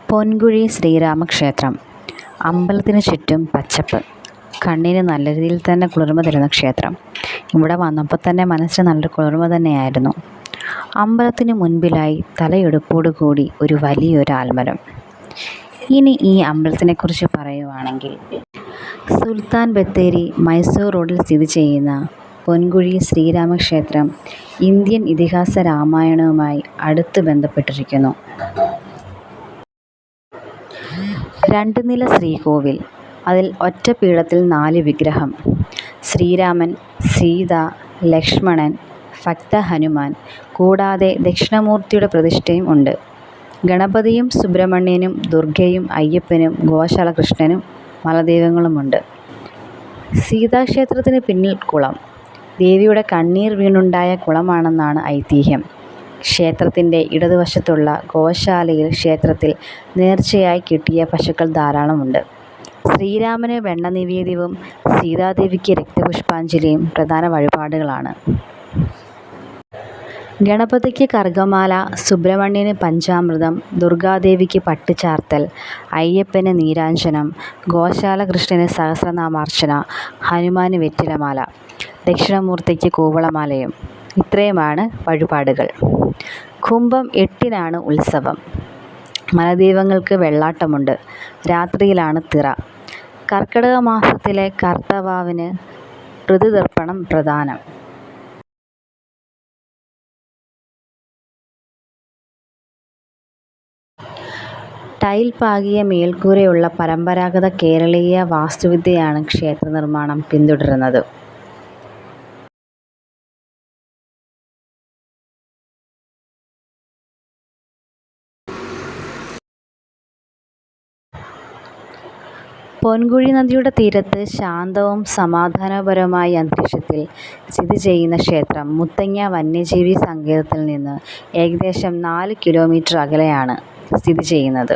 പൊൻകുഴി ശ്രീരാമക്ഷേത്രം. അമ്പലത്തിന് ചുറ്റും പച്ചപ്പ്. കണ്ണിന് നല്ല രീതിയിൽ തന്നെ കുളിർമ തരുന്ന ക്ഷേത്രം. ഇവിടെ വന്നപ്പോൾ തന്നെ മനസ്സിന് നല്ലൊരു കുളിർമ തന്നെയായിരുന്നു. അമ്പലത്തിന് മുൻപിലായി തലയെടുപ്പോടു കൂടി ഒരു വലിയൊരു ആൽമരം. ഇനി ഈ അമ്പലത്തിനെക്കുറിച്ച് പറയുവാണെങ്കിൽ, സുൽത്താൻ ബത്തേരി മൈസൂർ റോഡിൽ സ്ഥിതി ചെയ്യുന്ന പൊൻകുഴി ശ്രീരാമക്ഷേത്രം ഇന്ത്യൻ ഇതിഹാസ രാമായണവുമായി അടുത്ത് ബന്ധപ്പെട്ടിരിക്കുന്നു. 2 നില ശ്രീകോവിൽ, അതിൽ ഒറ്റ പീഠത്തിൽ 4 വിഗ്രഹം. ശ്രീരാമൻ, സീത, ലക്ഷ്മണൻ, ഭക്ത ഹനുമാൻ, കൂടാതെ ദക്ഷിണമൂർത്തിയുടെ പ്രതിഷ്ഠയും ഉണ്ട്. ഗണപതിയും സുബ്രഹ്മണ്യനും ദുർഗയും അയ്യപ്പനും ഗോശാല കൃഷ്ണനും മലദൈവങ്ങളുമുണ്ട്. സീതാക്ഷേത്രത്തിന് പിന്നിൽ കുളം. ദേവിയുടെ കണ്ണീർ വീണുണ്ടായ കുളമാണെന്നാണ് ഐതിഹ്യം. ക്ഷേത്രത്തിൻ്റെ ഇടതുവശത്തുള്ള ഗോശാലയിൽ ക്ഷേത്രത്തിൽ നേർച്ചയായി കിട്ടിയ പശുക്കൾ ധാരാളമുണ്ട്. ശ്രീരാമന് വെണ്ണ നിവേദ്യവും സീതാദേവിക്ക് രക്തപുഷ്പാഞ്ജലിയും പ്രധാന വഴിപാടുകളാണ്. ഗണപതിക്ക് കർഗമാല, സുബ്രഹ്മണ്യന് പഞ്ചാമൃതം, ദുർഗാദേവിക്ക് പട്ടുചാർത്തൽ, അയ്യപ്പന് നീരാഞ്ജനം, ഗോശാല കൃഷ്ണന് സഹസ്രനാമാർച്ചന, ഹനുമാന് വെറ്റിലമാല, ദക്ഷിണമൂർത്തിക്ക് കൂവളമാലയും. ഇത്രയുമാണ് വഴിപാടുകൾ. കുംഭം 8-നാണ് ഉത്സവം. മലദൈവങ്ങൾക്ക് വെള്ളാട്ടമുണ്ട്. രാത്രിയിലാണ് തിറ. കർക്കിടക മാസത്തിലെ കർത്തവാവിന് ഋതുതർപ്പണം പ്രധാനം. ടൈൽ പാകിയ മേൽക്കൂരയുള്ള പരമ്പരാഗത കേരളീയ വാസ്തുവിദ്യയാണ് ക്ഷേത്ര നിർമ്മാണം പിന്തുടരുന്നത്. പൊൻകുഴി നദിയുടെ തീരത്ത് ശാന്തവും സമാധാനപരവുമായ അന്തരീക്ഷത്തിൽ സ്ഥിതി ചെയ്യുന്ന ക്ഷേത്രം മുത്തങ്ങ വന്യജീവി സങ്കേതത്തിൽ നിന്ന് ഏകദേശം 4 കിലോമീറ്റർ അകലെയാണ് സ്ഥിതി ചെയ്യുന്നത്.